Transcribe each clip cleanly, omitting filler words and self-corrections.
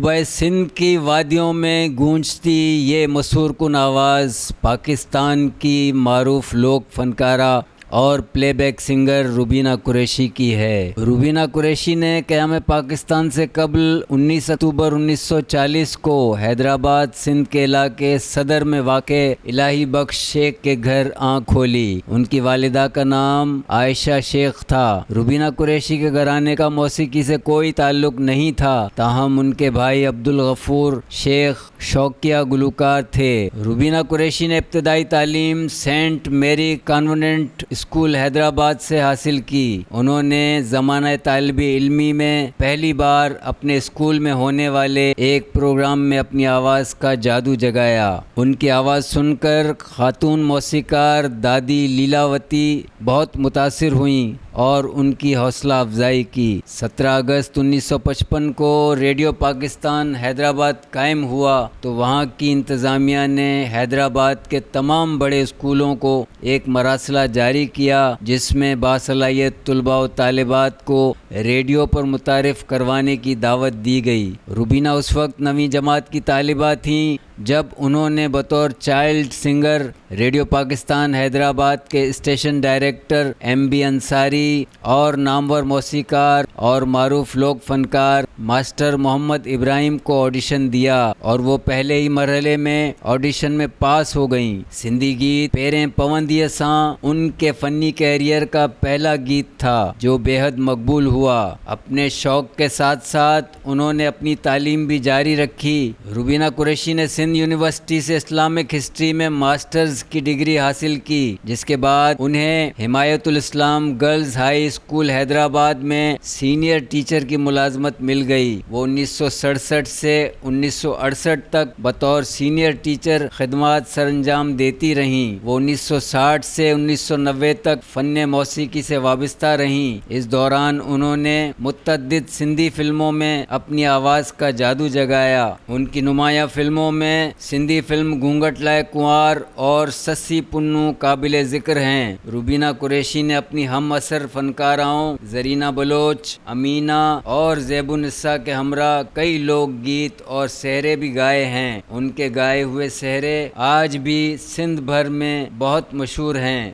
صوبہ سندھ کی وادیوں میں گونجتی یہ مسحور کن آواز پاکستان کی معروف لوک فنکارہ اور پلے بیک سنگر روبینہ قریشی کی ہے۔ روبینہ قریشی نے قیام پاکستان سے قبل 19 اکتوبر 1940 کو حیدرآباد سندھ کے علاقے صدر میں واقع الہی بخش شیخ کے گھر آنکھ کھولی۔ ان کی والدہ کا نام عائشہ شیخ تھا۔ روبینہ قریشی کے گھرانے کا موسیقی سے کوئی تعلق نہیں تھا، تاہم ان کے بھائی عبدالغفور شیخ شوقیہ گلوکار تھے۔ روبینہ قریشی نے ابتدائی تعلیم سینٹ میری کانوینٹ اسکول حیدرآباد سے حاصل کی۔ انہوں نے زمانہ طالب علمی میں پہلی بار اپنے اسکول میں ہونے والے ایک پروگرام میں اپنی آواز کا جادو جگایا۔ ان کی آواز سن کر خاتون موسیقار دادی لیلاوتی بہت متاثر ہوئیں اور ان کی حوصلہ افزائی کی۔ 17 اگست 1955 کو ریڈیو پاکستان حیدرآباد قائم ہوا تو وہاں کی انتظامیہ نے حیدرآباد کے تمام بڑے اسکولوں کو ایک مراسلہ جاری کیا جس میں باصلاحیت طلباء و طالبات کو ریڈیو پر متعارف کروانے کی دعوت دی گئی۔ روبینہ اس وقت 9ویں جماعت کی طالبہ تھیں جب انہوں نے بطور child singer radio Pakistan Hyderabad کے station director M B Ansari اور نامور موسیقار اور معروف لوک فنکار ماسٹر محمد ابراہیم کو آڈیشن دیا اور وہ پہلے ہی مرحلے میں آڈیشن میں پاس ہو گئیں۔ سندھی گیت پیریں پوندی ساں ان کے فنی کیریئر کا پہلا گیت تھا جو بے حد مقبول ہوا۔ اپنے شوق کے ساتھ ساتھ انہوں نے اپنی تعلیم بھی جاری رکھی۔ روبینہ قریشی نے سندھ یونیورسٹی سے اسلامک ہسٹری میں ماسٹرز کی ڈگری حاصل کی، جس کے بعد انہیں حمایت الاسلام گرلز ہائی اسکول حیدرآباد میں سینئر ٹیچر کی ملازمت مل گئی۔ وہ 1967 سے 1968 تک بطور سینئر ٹیچر خدمات سر انجام دیتی رہیں۔ وہ 1960 سے 1990 تک فن موسیقی سے وابستہ رہیں۔ اس دوران انہوں نے متعدد سندھی فلموں میں اپنی آواز کا جادو جگایا۔ ان کی نمایاں فلموں میں سندھی فلم گھونگھٹ لائے کنوار اور سسی پنو قابل ذکر ہیں۔ روبینہ قریشی نے اپنی ہم اثر فنکاراؤں زرینہ بلوچ، امینہ اور زیب النساء کے ہمراہ کئی لوک گیت اور سحرے بھی گائے ہیں۔ ان کے گائے ہوئے سحرے آج بھی سندھ بھر میں بہت مشہور ہیں۔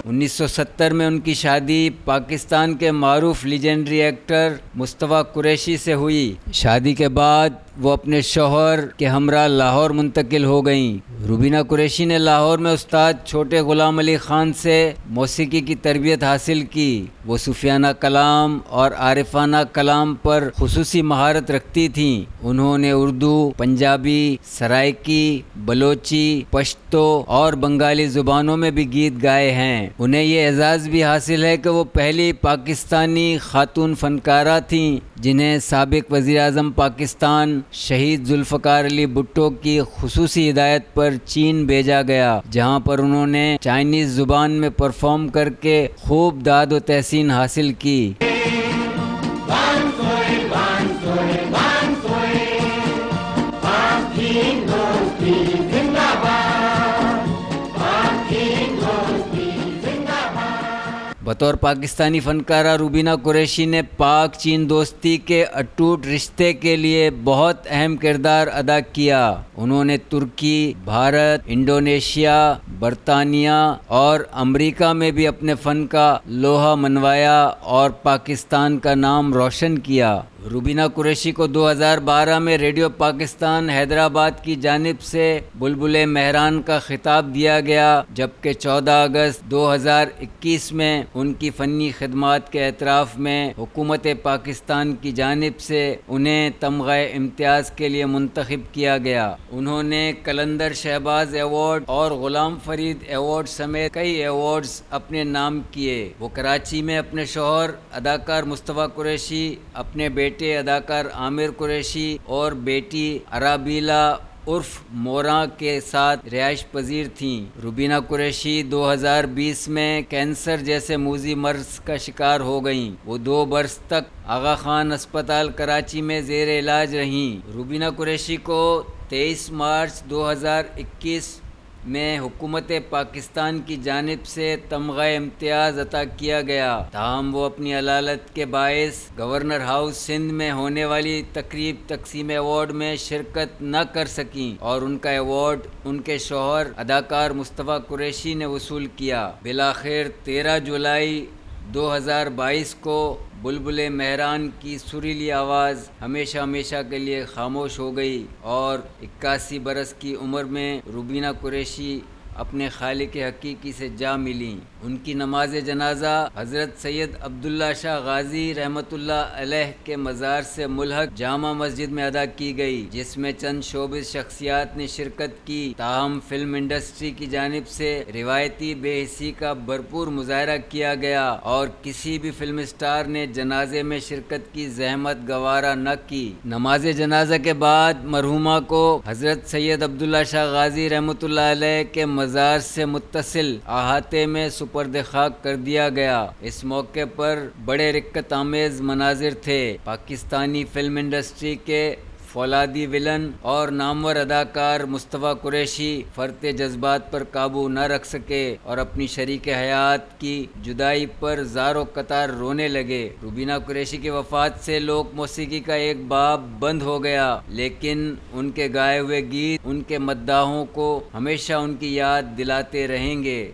انیس سو 70 میں ان کی شادی پاکستان کے معروف لیجنڈری ایکٹر مصطفیٰ قریشی سے ہوئی۔ شادی کے بعد وہ اپنے شوہر کے ہمراہ لاہور منتقل ہو گئیں۔ روبینہ قریشی نے لاہور میں استاد چھوٹے غلام علی خان سے موسیقی کی تربیت حاصل کی۔ وہ صوفیانہ کلام اور عارفانہ کلام پر خصوصی مہارت رکھتی تھیں۔ انہوں نے اردو، پنجابی، سرائکی، بلوچی، پشتو اور بنگالی زبانوں میں بھی گیت گائے ہیں۔ انہیں یہ اعزاز بھی حاصل ہے کہ وہ پہلی پاکستانی خاتون فنکارہ تھیں جنہیں سابق وزیر اعظم پاکستان شہید ذوالفقار علی بھٹو کی خصوصی ہدایت پر چین بھیجا گیا، جہاں پر انہوں نے چائنیز زبان میں پرفارم کر کے خوب داد و تحسین حاصل کی۔ بطور پاکستانی فنکارہ روبینہ قریشی نے پاک چین دوستی کے اٹوٹ رشتے کے لیے بہت اہم کردار ادا کیا۔ انہوں نے ترکی، بھارت، انڈونیشیا، برطانیہ اور امریکہ میں بھی اپنے فن کا لوہا منوایا اور پاکستان کا نام روشن کیا۔ روبینہ قریشی کو 2012 میں ریڈیو پاکستان حیدرآباد کی جانب سے بلبل مہران کا خطاب دیا گیا، جبکہ 14 اگست 2021 میں ان کی فنی خدمات کے اعتراف میں حکومت پاکستان کی جانب سے انہیں تمغہ امتیاز کے لیے منتخب کیا گیا۔ انہوں نے قلندر شہباز ایوارڈ اور غلام فرید ایوارڈ سمیت کئی ایوارڈز اپنے نام کیے۔ وہ کراچی میں اپنے شوہر اداکار مصطفیٰ قریشی، اپنے بیٹے اداکار عامر قریشی اور بیٹی ارابیلا عرف موراں کے ساتھ رہائش پذیر تھیں۔ روبینہ قریشی 2020 میں کینسر جیسے موذی مرض کا شکار ہو گئیں۔ وہ 2 برس تک آغا خان ہسپتال کراچی میں زیر علاج رہیں۔ روبینہ قریشی کو 23 مارچ 2021 میں حکومت پاکستان کی جانب سے تمغہ امتیاز عطا کیا گیا، تاہم وہ اپنی علالت کے باعث گورنر ہاؤس سندھ میں ہونے والی تقریب تقسیم ایوارڈ میں شرکت نہ کر سکیں اور ان کا ایوارڈ ان کے شوہر اداکار مصطفیٰ قریشی نے وصول کیا۔ بالآخر 13 جولائی 2022 کو بلبل مہران کی سریلی آواز ہمیشہ ہمیشہ کے لیے خاموش ہو گئی اور 81 برس کی عمر میں روبینہ قریشی اپنے خالق حقیقی سے جا ملیں۔ ان کی نماز جنازہ حضرت سید عبداللہ شاہ غازی رحمۃ اللہ علیہ کے مزار سے ملحق جامع مسجد میں ادا کی گئی، جس میں چند شوبز شخصیات نے شرکت کی، تاہم فلم انڈسٹری کی جانب سے روایتی بے حسی کا بھرپور مظاہرہ کیا گیا اور کسی بھی فلم اسٹار نے جنازے میں شرکت کی زحمت گوارا نہ کی۔ نماز جنازہ کے بعد مرحومہ کو حضرت سید عبداللہ شاہ غازی رحمۃ اللہ علیہ کے مزار سے متصل احاطے میں سپرد خاک کر دیا گیا۔ اس موقع پر بڑے رکت آمیز مناظر تھے۔ پاکستانی فلم انڈسٹری کے فولادی ولن اور نامور اداکار مصطفیٰ قریشی فرط جذبات پر قابو نہ رکھ سکے اور اپنی شریک حیات کی جدائی پر زار و قطار رونے لگے۔ روبینہ قریشی کی وفات سے لوک موسیقی کا ایک باب بند ہو گیا، لیکن ان کے گائے ہوئے گیت ان کے مداحوں کو ہمیشہ ان کی یاد دلاتے رہیں گے۔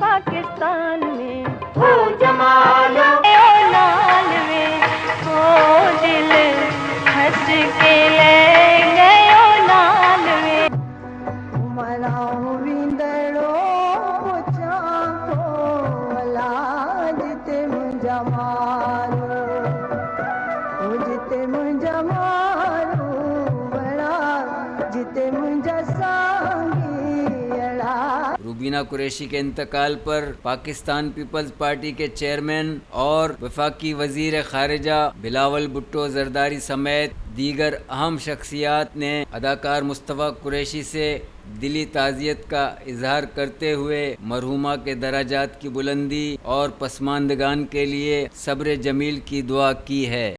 پاکستان میں ہو جمال لال میں ہو دل ہنس کے لے گئے لال میں ملاؤ ویندڑو پوچھا کو لاج تے منجا مارو جتے منجا مارو بڑا جتے منجا سانگی اڑا۔ روبینہ قریشی کے انتقال پر پاکستان پیپلز پارٹی کے چیئرمین اور وفاقی وزیر خارجہ بلاول بھٹو زرداری سمیت دیگر اہم شخصیات نے اداکار مصطفیٰ قریشی سے دلی تعزیت کا اظہار کرتے ہوئے مرحومہ کے درجات کی بلندی اور پسماندگان کے لیے صبر جمیل کی دعا کی ہے۔